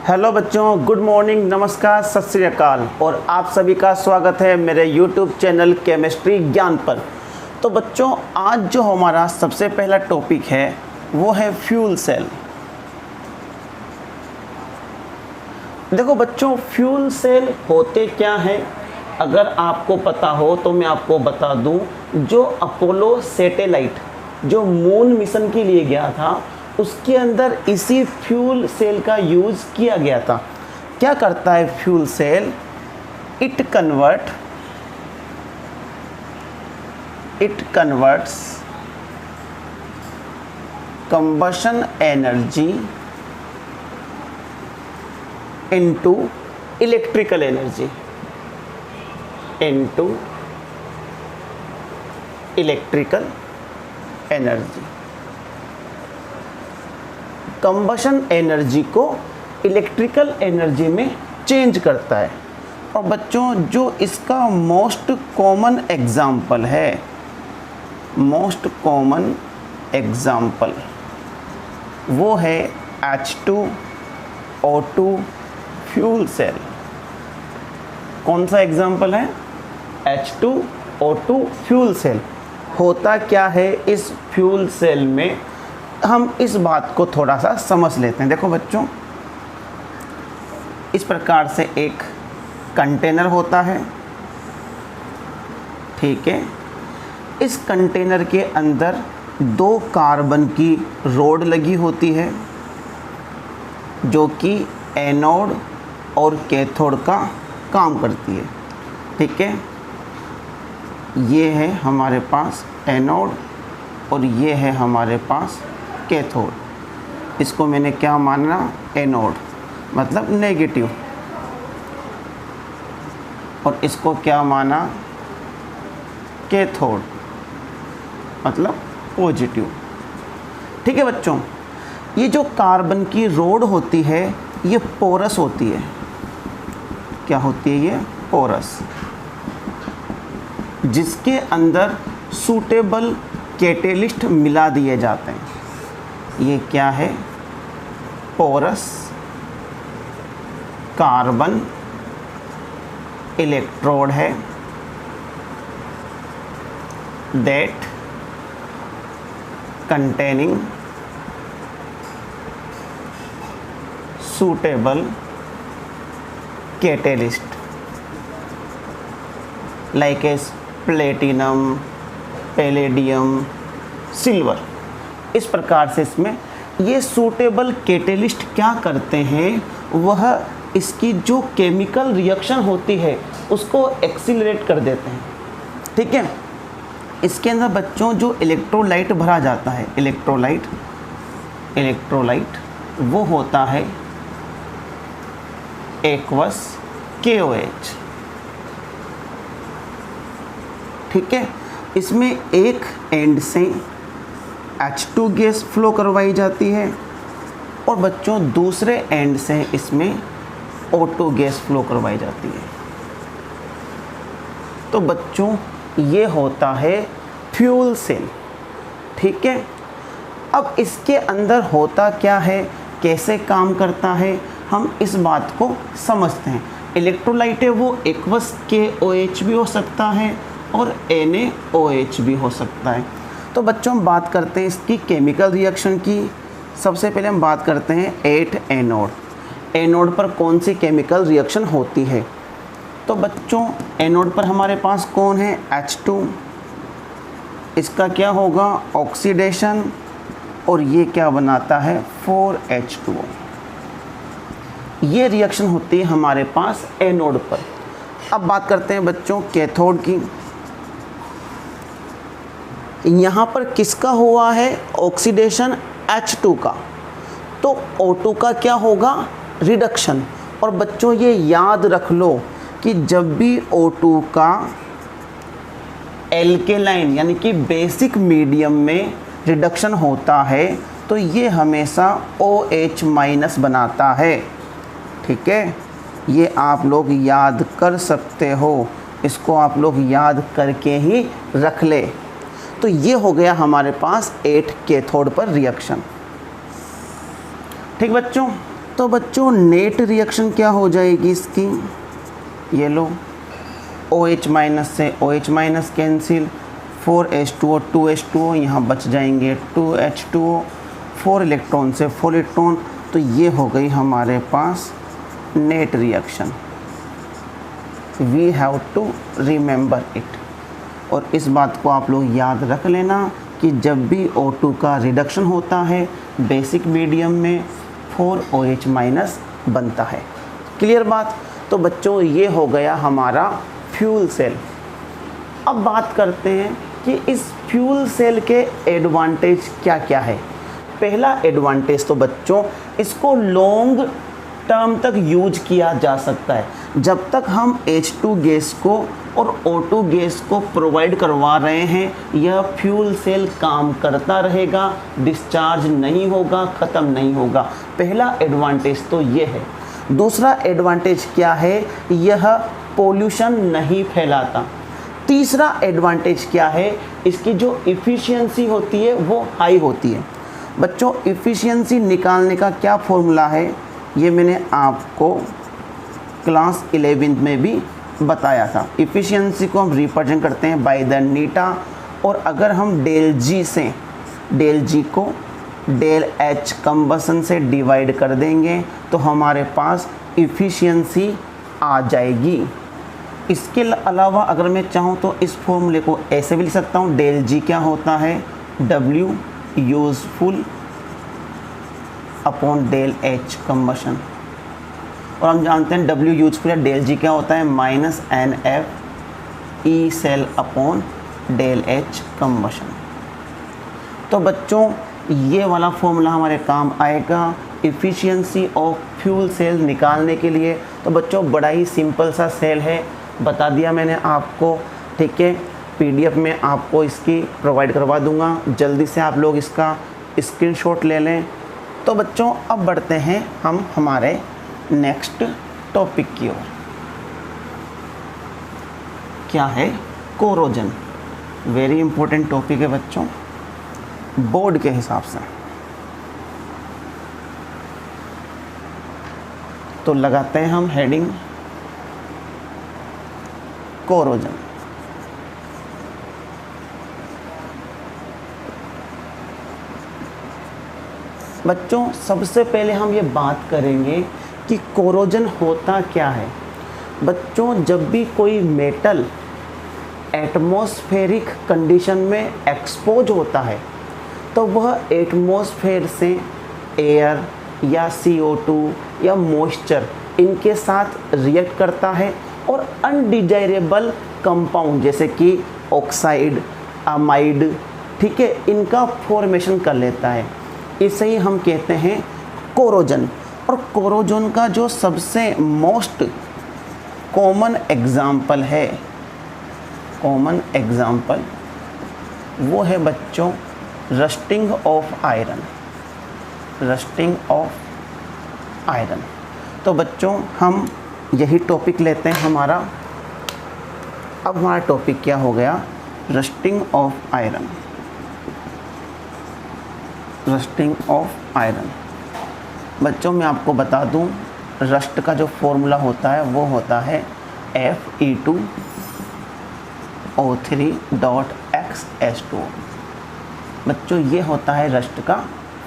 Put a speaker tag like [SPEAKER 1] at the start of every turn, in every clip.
[SPEAKER 1] Hello बच्चों, good morning, नमस्कार, सत श्री अकाल और आप सभी का स्वागत है मेरे यूट्यूब चैनल केमिस्ट्री ज्ञान पर। तो बच्चों, आज जो हमारा सबसे पहला टॉपिक है वो है फ्यूल सेल। देखो बच्चों, फ्यूल सेल होते क्या हैं, अगर आपको पता हो तो मैं आपको बता दूं। जो अपोलो सैटेलाइट जो मून मिशन के लिए गया था उसके अंदर इसी फ्यूल सेल का यूज़ किया गया था। क्या करता है fuel cell? It converts combustion energy into electrical energy combustion energy को इलेक्ट्रिकल एनर्जी में चेंज करता है। और बच्चों, जो इसका मोस्ट कॉमन एग्जाम्पल वो है H2O2 फ्यूल सेल। कौन सा एग्जाम्पल है? H2O2 fuel cell. होता क्या है इस फ्यूल सेल में, हम इस बात को थोड़ा सा समझ लेते हैं। देखो बच्चों, इस प्रकार से एक कंटेनर होता है, ठीक है। इस कंटेनर के अंदर 2 कार्बन की रोड लगी होती है जो कि एनोड और कैथोड का काम करती है, ठीक है। ये है हमारे पास एनोड और ये है हमारे पास कैथोड। इसको मैंने क्या माना? एनोड मतलब नेगेटिव, और इसको क्या माना? कैथोड मतलब पॉजिटिव, ठीक है बच्चों। ये जो कार्बन की रोड होती है ये पोरस होती है। क्या होती है ये? पोरस, जिसके अंदर सूटेबल कैटेलिस्ट मिला दिए जाते हैं। ये क्या है? पोरस कार्बन इलेक्ट्रोड है that containing suitable catalyst like as platinum, palladium, silver। इस प्रकार से इसमें ये सूटेबल कैटेलिस्ट क्या करते हैं, वह इसकी जो केमिकल रिएक्शन होती है उसको एक्सीलरेट कर देते हैं, ठीक है। इसके अंदर बच्चों जो इलेक्ट्रोलाइट भरा जाता है, इलेक्ट्रोलाइट वो होता है एक्वस KOH, ठीक है। इसमें एक एंड से H2 गैस फ्लो करवाई जाती है और बच्चों दूसरे एंड से इसमें O2 गैस फ्लो करवाई जाती है। तो बच्चों ये होता है फ्यूल सेल, ठीक है। अब इसके अंदर होता क्या है, कैसे काम करता है, हम इस बात को समझते हैं। इलेक्ट्रोलाइट है वो एक्वस KOH भी हो सकता है और NaOH भी हो सकता है। तो बच्चों हम बात करते हैं इसकी केमिकल रिएक्शन की। सबसे पहले हम बात करते हैं एट एनोड। एनोड पर कौन सी केमिकल रिएक्शन होती है? तो बच्चों एनोड पर हमारे पास कौन है? H2। इसका क्या होगा? ऑक्सीडेशन, और ये क्या बनाता है? 4H2O। ये रिएक्शन होती है हमारे पास एनोड पर। अब बात करते हैं बच्चों कैथोड की। यहाँ पर किसका हुआ है ऑक्सीडेशन? H2 का। तो O2 का क्या होगा? रिडक्शन। और बच्चों ये याद रख लो कि जब भी O2 का एल्केलाइन यानी कि बेसिक मीडियम में रिडक्शन होता है तो ये हमेशा OH- बनाता है, ठीक है। ये आप लोग याद कर सकते हो, इसको आप लोग याद करके ही रख ले। तो ये हो गया हमारे पास 8 कैथोड पर रिएक्शन, ठीक बच्चों। तो बच्चों नेट रिएक्शन क्या हो जाएगी इसकी, ये लो OH माइनस से OH minus cancel, 4H2O 2H2O, यहाँ बच जाएंगे 2H2O, 4 इलेक्ट्रॉन से 4 इलेक्ट्रॉन। तो ये हो गई हमारे पास net reaction. We have to remember it. और इस बात को आप लोग याद रख लेना कि जब भी O2 का रिडक्शन होता है बेसिक मीडियम में 4OH माइनस बनता है। क्लियर बात। तो बच्चों ये हो गया हमारा फ्यूल सेल। अब बात करते हैं कि इस फ्यूल सेल के एडवांटेज क्या क्या है। पहला एडवांटेज तो बच्चों इसको लॉन्ग टर्म तक यूज किया जा सकता है। जब तक हम H2 गैस को और O2 गैस को प्रोवाइड करवा रहे हैं यह फ्यूल सेल काम करता रहेगा, डिस्चार्ज नहीं होगा, ख़त्म नहीं होगा। पहला एडवांटेज तो ये है। दूसरा एडवांटेज क्या है, यह पोल्यूशन नहीं फैलाता। तीसरा एडवांटेज क्या है, इसकी जो इफ़िशियंसी होती है वो हाई होती है। बच्चों इफ़िशियंसी निकालने का क्या फॉर्मूला है, ये मैंने आपको क्लास 11 में भी बताया था। इफ़िशियंसी को हम रिप्रेजेंट करते हैं बाय द नीटा, और अगर हम डेल जी से डेल जी को डेल एच कंबसन से डिवाइड कर देंगे तो हमारे पास इफ़िशियंसी आ जाएगी। इसके अलावा अगर मैं चाहूँ तो इस फॉर्मूले को ऐसे भी लिख सकता हूँ, डेल जी क्या होता है, W useful upon del H combustion. और हम जानते हैं W यूज़फुल या डेल जी क्या होता है, minus NF E cell upon del H combustion. तो बच्चों ये वाला फॉर्मूला हमारे काम आएगा इफ़िशियंसी ऑफ फ्यूल सेल निकालने के लिए। तो बच्चों बड़ा ही सिंपल सा सेल है, बता दिया मैंने आपको, ठीक है। PDF में आपको इसकी प्रोवाइड करवा दूंगा, जल्दी से आप लोग इसका स्क्रीनशॉट ले लें। तो बच्चों अब बढ़ते हैं हम हमारे नेक्स्ट टॉपिक की ओर। क्या है, कोरोजन। वेरी इंपॉर्टेंट टॉपिक है बच्चों बोर्ड के हिसाब से। तो लगाते हैं हम हेडिंग कोरोजन। बच्चों सबसे पहले हम ये बात करेंगे कि कोरोजन होता क्या है। बच्चों जब भी कोई मेटल एटमॉस्फेरिक कंडीशन में एक्सपोज होता है तो वह एटमॉस्फेयर से एयर या CO2 या मॉइस्चर इनके साथ रिएक्ट करता है और अनडिजायरेबल कंपाउंड जैसे कि ऑक्साइड, अमाइड, ठीक है, इनका फॉर्मेशन कर लेता है। इसे ही हम कहते हैं कोरोजन। और कोरोजन का जो सबसे मोस्ट कॉमन एग्जाम्पल है, कॉमन एग्जाम्पल वो है बच्चों rusting of iron. Rusting of iron. तो बच्चों हम यही टॉपिक लेते हैं हमारा। अब हमारा टॉपिक क्या हो गया, rusting of iron. Rusting of iron. बच्चों मैं आपको बता दूं रस्ट का जो फॉर्मूला होता है वो होता है Fe2O3.XH2। बच्चों ये होता है रस्ट का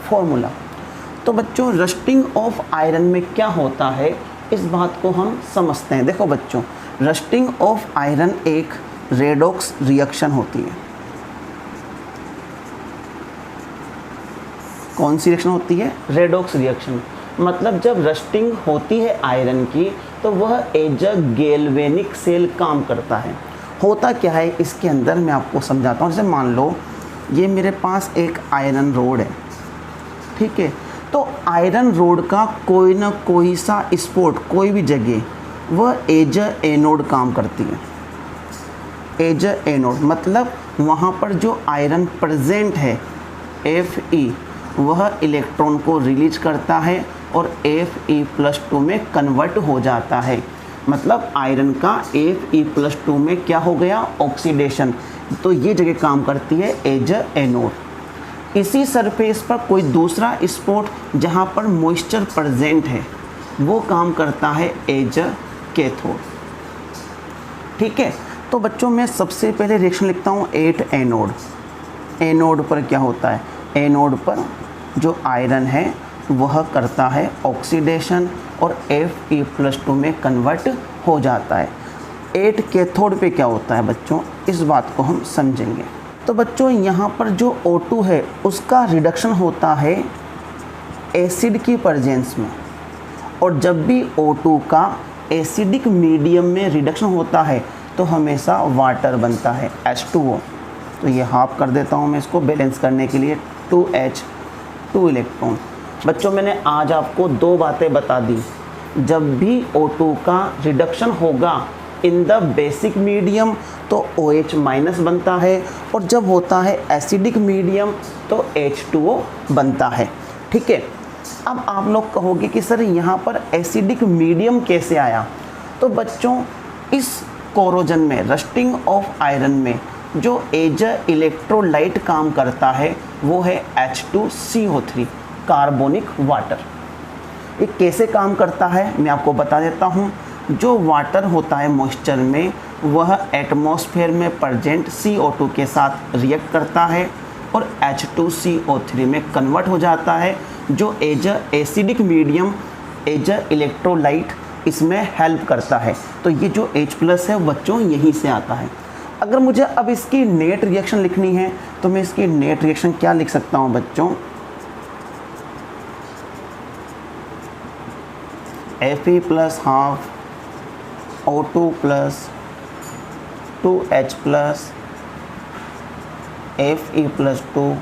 [SPEAKER 1] फॉर्मूला। तो बच्चों रस्टिंग ऑफ आयरन में क्या होता है इस बात को हम समझते हैं। देखो बच्चों रस्टिंग ऑफ आयरन एक रेडॉक्स रिएक्शन होती है। कौन सी रिएक्शन होती है, रेडॉक्स रिएक्शन। मतलब जब रस्टिंग होती है आयरन की तो वह एज अ गैल्वेनिक सेल काम करता है। होता क्या है इसके अंदर मैं आपको समझाता हूँ। जैसे मान लो ये मेरे पास एक आयरन रोड है, ठीक है। तो आयरन रोड का कोई ना कोई सा स्पॉट, कोई भी जगह वह एज अ एनोड काम करती है। एज अ एनोड मतलब वहाँ पर जो आयरन प्रेजेंट है Fe वह इलेक्ट्रॉन को रिलीज करता है और Fe+2 में कन्वर्ट हो जाता है। मतलब आयरन का Fe+2 में क्या हो गया, ऑक्सीडेशन। तो ये जगह काम करती है एज अ एनोड। इसी सरफेस पर कोई दूसरा स्पॉट जहाँ पर मॉइस्चर प्रेजेंट है वो काम करता है एज अ कैथोड। ठीक है, तो बच्चों मैं सबसे पहले रिएक्शन लिखता हूँ एट एनोड। एनोड पर क्या होता है, एनोड पर जो आयरन है वह करता है ऑक्सीडेशन और Fe+2 में कन्वर्ट हो जाता है। एट कैथोड पे क्या होता है बच्चों, इस बात को हम समझेंगे। तो बच्चों यहाँ पर जो O2 है उसका रिडक्शन होता है एसिड की प्रेजेंस में, और जब भी O2 का एसिडिक मीडियम में रिडक्शन होता है तो हमेशा वाटर बनता है H2O। तो ये हाफ कर देता हूँ मैं इसको बैलेंस करने के लिए, 2H 2 इलेक्ट्रॉन। बच्चों मैंने आज आपको दो बातें बता दी, जब भी O2 का रिडक्शन होगा इन द बेसिक मीडियम तो OH माइनस बनता है, और जब होता है एसिडिक मीडियम तो H2O बनता है। ठीक है, अब आप लोग कहोगे कि सर यहाँ पर एसिडिक मीडियम कैसे आया। तो बच्चों इस कोरोजन में, रस्टिंग ऑफ आयरन में जो एज इलेक्ट्रोलाइट काम करता है वो है H2CO3 कार्बोनिक वाटर। ये कैसे काम करता है मैं आपको बता देता हूँ। जो वाटर होता है मॉइस्चर में वह एटमॉस्फेयर में प्रेजेंट CO2 के साथ रिएक्ट करता है और H2CO3 में कन्वर्ट हो जाता है, जो as acidic medium, as electrolyte इसमें हेल्प करता है। तो ये जो H+ है बच्चों यहीं से आता है। अगर मुझे अब इसकी नेट रिएक्शन लिखनी है तो मैं इसकी नेट रिएक्शन क्या लिख सकता हूँ बच्चों, Fe+ half O2 plus 2H plus Fe+2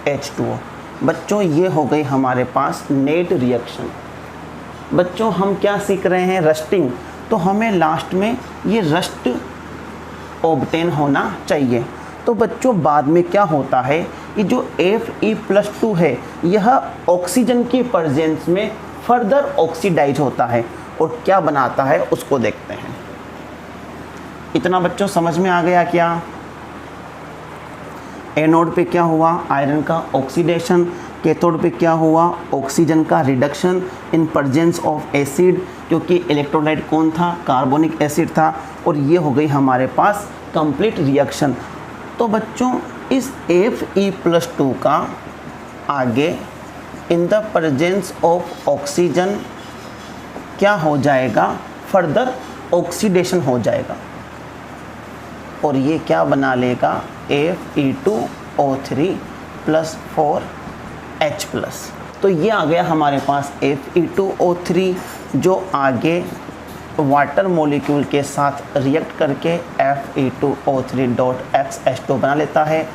[SPEAKER 1] H2O। बच्चों ये हो गई हमारे पास नेट रिएक्शन। बच्चों हम क्या सीख रहे हैं, रस्टिंग। तो हमें लास्ट में ये रस्ट ऑब्टेन होना चाहिए। तो बच्चों बाद में क्या होता है, ये जो Fe+2 है यह ऑक्सीजन की प्रेजेंस में फर्दर ऑक्सीडाइज होता है और क्या बनाता है उसको देखते हैं। इतना बच्चों समझ में आ गया क्या। एनोड पे क्या हुआ, आयरन का ऑक्सीडेशन। कैथोड पे क्या हुआ, ऑक्सीजन का reduction in presence of acid, क्योंकि इलेक्ट्रोलाइट कौन था, कार्बोनिक एसिड था। और ये हो गई हमारे पास कंप्लीट रिएक्शन। तो बच्चों इस Fe+2 का आगे in the presence of oxygen क्या हो जाएगा, फर्दर ऑक्सीडेशन हो जाएगा और ये क्या बना लेगा, Fe2O3 + 4H+। तो ये आ गया हमारे पास Fe2O3 जो आगे वाटर मॉलिक्यूल के साथ रिएक्ट करके Fe2O3.H2 बना लेता है,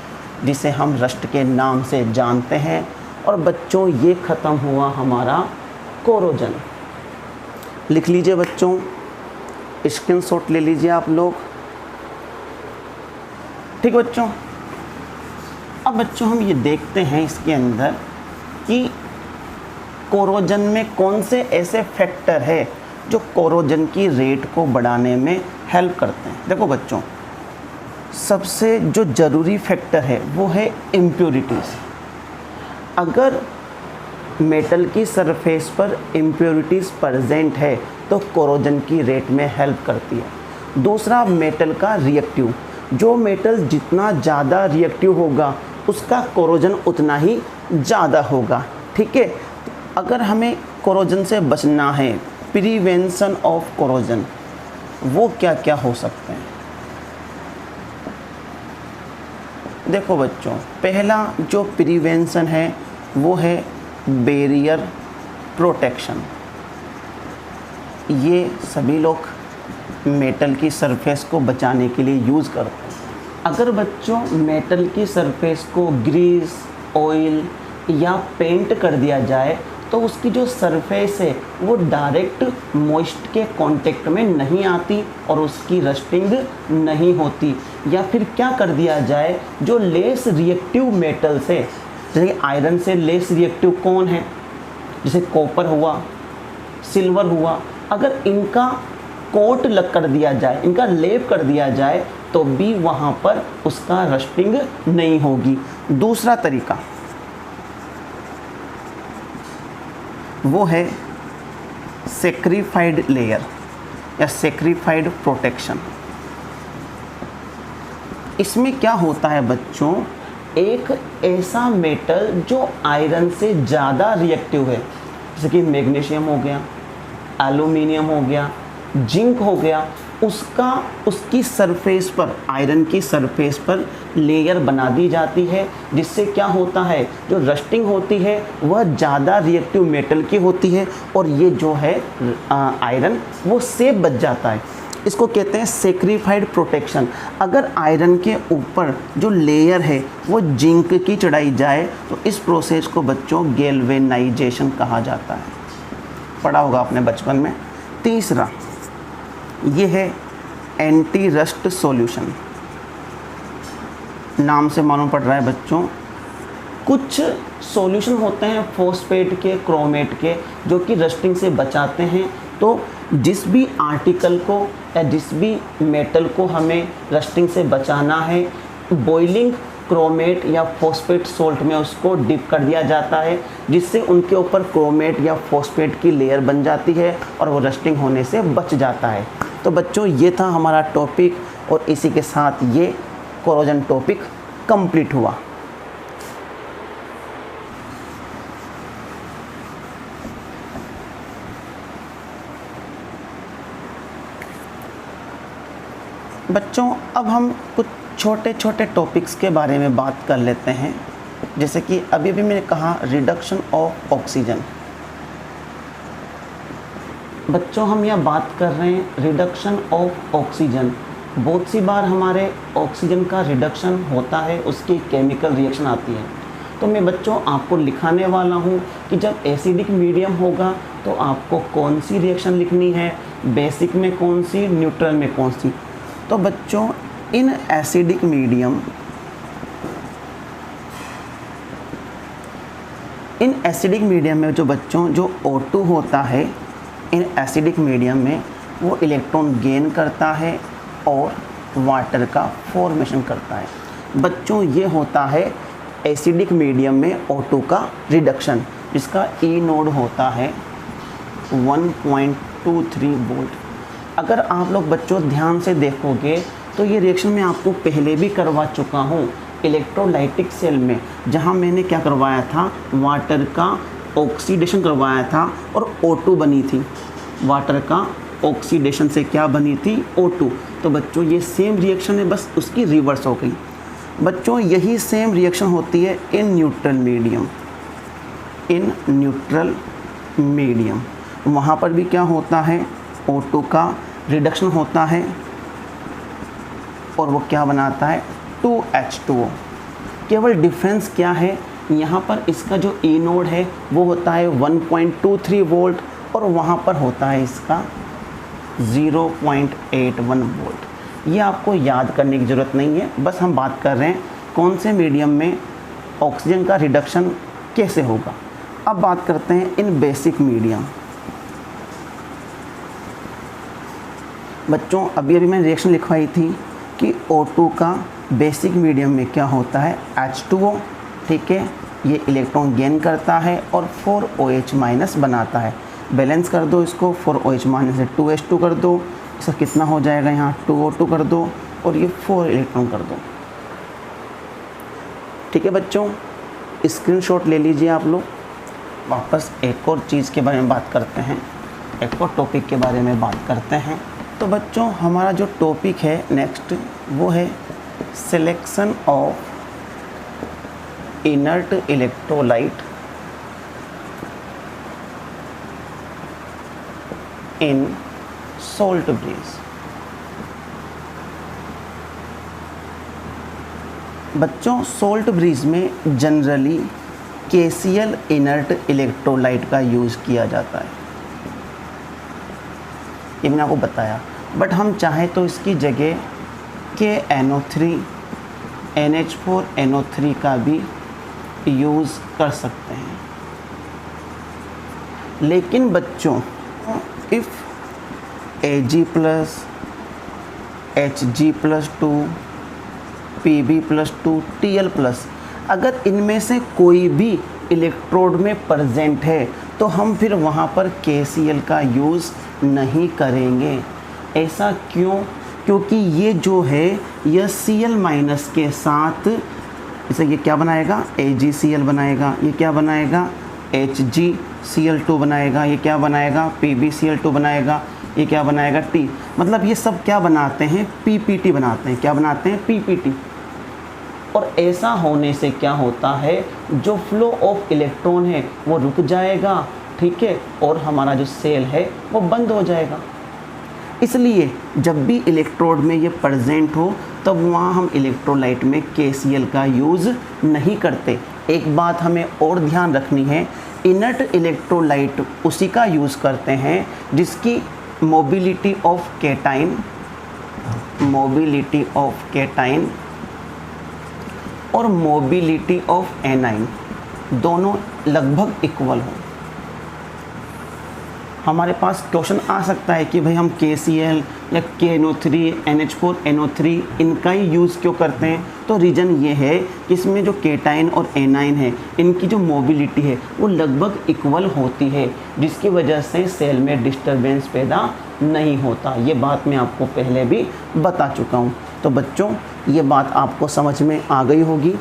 [SPEAKER 1] जिसे हम रस्ट के नाम से जानते हैं। और बच्चों ये ख़त्म हुआ हमारा कोरोजन। लिख लीजिए बच्चों, स्क्रीनशॉट ले लीजिए आप लोग। ठीक बच्चों, अब बच्चों हम ये देखते हैं इसके अंदर कि कोरोजन में कौन से ऐसे फैक्टर है जो कोरोजन की रेट को बढ़ाने में हेल्प करते हैं। देखो बच्चों, सबसे जो ज़रूरी फैक्टर है वो है इम्प्योरिटीज़। अगर मेटल की सरफेस पर इम्प्योरिटीज़ प्रेजेंट है तो कोरोजन की रेट में हेल्प करती है। दूसरा मेटल का रिएक्टिव, जो मेटल जितना ज़्यादा रिएक्टिव होगा उसका कोरोजन उतना ही ज़्यादा होगा। ठीक है, अगर हमें कोरोजन से बचना है, प्रिवेंशन ऑफ कोरोजन, वो क्या क्या हो सकते हैं। देखो बच्चों, पहला जो प्रिवेंशन है वो है बैरियर प्रोटेक्शन। ये सभी लोग मेटल की सरफेस को बचाने के लिए यूज़ करते हैं। अगर बच्चों मेटल की सरफेस को ग्रीस, ऑयल या पेंट कर दिया जाए तो उसकी जो सरफेस है वो डायरेक्ट मॉइस्ट के कांटेक्ट में नहीं आती और उसकी रस्टिंग नहीं होती। या फिर क्या कर दिया जाए, जो लेस रिएक्टिव मेटल्स है, जैसे आयरन से लेस रिएक्टिव कौन है, जैसे कॉपर हुआ, सिल्वर हुआ, अगर इनका कोट लग कर दिया जाए, इनका लेप कर दिया जाए तो भी वहाँ पर उसका रस्टिंग नहीं होगी। दूसरा तरीका वो है सैक्रिफाइड लेयर या सैक्रिफाइड प्रोटेक्शन। इसमें क्या होता है बच्चों, एक ऐसा मेटल जो आयरन से ज़्यादा रिएक्टिव है, जैसे कि मैग्नीशियम हो गया, एल्यूमिनियम हो गया, जिंक हो गया, उसकी सरफेस पर, आयरन की सरफेस पर लेयर बना दी जाती है, जिससे क्या होता है, जो रस्टिंग होती है वह ज़्यादा रिएक्टिव मेटल की होती है और ये जो है आयरन वो सेफ बच जाता है। इसको कहते हैं सैक्रिफाइड प्रोटेक्शन। अगर आयरन के ऊपर जो लेयर है वो जिंक की चढ़ाई जाए तो इस प्रोसेस को बच्चों गैल्वेनाइजेशन कहा जाता है, पढ़ा होगा आपने बचपन में। तीसरा ये है एंटी रस्ट सॉल्यूशन। नाम से मालूम पड़ रहा है बच्चों, कुछ सॉल्यूशन होते हैं फॉस्फेट के, क्रोमेट के, जो कि रस्टिंग से बचाते हैं। तो जिस भी आर्टिकल को या जिस भी मेटल को हमें रस्टिंग से बचाना है, बॉइलिंग क्रोमेट या फॉस्फेट सोल्ट में उसको डिप कर दिया जाता है, जिससे उनके ऊपर क्रोमेट या फॉस्फेट की लेयर बन जाती है और वो रस्टिंग होने से बच जाता है। तो बच्चों ये था हमारा टॉपिक और इसी के साथ ये कोरोजन टॉपिक कंप्लीट हुआ। बच्चों अब हम कुछ छोटे छोटे टॉपिक्स के बारे में बात कर लेते हैं, जैसे कि अभी भी मैंने कहा रिडक्शन ऑफ ऑक्सीजन। बच्चों हम यह बात कर रहे हैं रिडक्शन ऑफ ऑक्सीजन। बहुत सी बार हमारे ऑक्सीजन का रिडक्शन होता है, उसकी केमिकल रिएक्शन आती है। तो मैं बच्चों आपको लिखाने वाला हूँ कि जब एसिडिक मीडियम होगा तो आपको कौन सी रिएक्शन लिखनी है, बेसिक में कौन सी, न्यूट्रल में कौन सी। तो बच्चों इन एसिडिक मीडियम में जो बच्चों जो O2 होता है, इन एसिडिक मीडियम में वो इलेक्ट्रॉन गेन करता है और वाटर का फॉर्मेशन करता है। बच्चों ये होता है एसिडिक मीडियम में O2 का रिडक्शन, जिसका ई नोड होता है 1.23 वोल्ट। अगर आप लोग बच्चों ध्यान से देखोगे तो ये रिएक्शन मैं आपको पहले भी करवा चुका हूँ इलेक्ट्रोलाइटिक सेल में, जहाँ मैंने क्या करवाया था, वाटर का ऑक्सीडेशन करवाया था और O2 बनी थी। वाटर का ऑक्सीडेशन से क्या बनी थी, O2। तो बच्चों ये सेम रिएक्शन है, बस उसकी रिवर्स हो गई। बच्चों यही सेम रिएक्शन होती है इन न्यूट्रल मीडियम। वहाँ पर भी क्या होता है, O2 का रिडक्शन होता है और वो क्या बनाता है, 2H2O। केवल डिफरेंस क्या है, यहाँ पर इसका जो ई नोड है वो होता है 1.23 वोल्ट और वहाँ पर होता है इसका 0.81 वोल्ट। ये आपको याद करने की ज़रूरत नहीं है, बस हम बात कर रहे हैं कौन से मीडियम में ऑक्सीजन का रिडक्शन कैसे होगा। अब बात करते हैं इन बेसिक मीडियम। बच्चों अभी मैंने रिएक्शन लिखवाई थी कि O2 का बेसिक मीडियम में क्या होता है, H2O। ठीक है, ये इलेक्ट्रॉन गेन करता है और 4OH माइनस बनाता है। बैलेंस कर दो इसको, 4OH माइनस से 2H2 कर दो, इसका कितना हो जाएगा, यहाँ 2O2 कर दो और ये 4 इलेक्ट्रॉन कर दो। ठीक है बच्चों, स्क्रीनशॉट ले लीजिए आप लोग। वापस एक और चीज़ के बारे में बात करते हैं, एक और टॉपिक के बारे में बात करते हैं। तो बच्चों हमारा जो टॉपिक है नेक्स्ट वो है selection of inert electrolyte in salt bridge. बच्चों सॉल्ट ब्रीज में जनरली KCl इनर्ट इलेक्ट्रोलाइट का यूज़ किया जाता है, ये मैंने आपको बताया। बट हम चाहें तो इसकी जगह KNO3 NH4NO3 का भी यूज़ कर सकते हैं। लेकिन बच्चों if Ag+ Hg+2 Pb+2 Tl+, अगर इनमें से कोई भी इलेक्ट्रोड में प्रेजेंट है तो हम फिर वहाँ पर KCl का यूज़ नहीं करेंगे। ऐसा क्यों? क्योंकि ये जो है यह Cl- के साथ इसे ये क्या बनाएगा, AgCl बनाएगा, ये क्या बनाएगा, HgCl2 बनाएगा, ये क्या बनाएगा, PbCl2 बनाएगा, ये क्या बनाएगा, T, मतलब ये सब क्या बनाते हैं, PPT बनाते हैं। क्या बनाते हैं, PPT। और ऐसा होने से क्या होता है, जो फ्लो ऑफ इलेक्ट्रॉन है वो रुक जाएगा, ठीक है, और हमारा जो सेल है वो बंद हो जाएगा। इसलिए जब भी इलेक्ट्रोड में ये प्रेजेंट हो तब वहाँ हम इलेक्ट्रोलाइट में KCl का यूज़ नहीं करते। एक बात हमें और ध्यान रखनी है, इनर्ट इलेक्ट्रोलाइट उसी का यूज़ करते हैं जिसकी मोबिलिटी ऑफ कैटाइन और मोबिलिटी ऑफ एनाइन दोनों लगभग इक्वल हो। हमारे पास क्वेश्चन आ सकता है कि भाई हम KCl या KNO3 NH4 NO3 इनका ही यूज़ क्यों करते हैं। तो रीज़न ये है कि इसमें जो केटाइन और एनाइन है इनकी जो मोबिलिटी है वो लगभग इक्वल होती है, जिसकी वजह से सेल में डिस्टरबेंस पैदा नहीं होता। ये बात मैं आपको पहले भी बता चुका हूँ। तो बच्चों ये बात आपको समझ में आ गई होगी।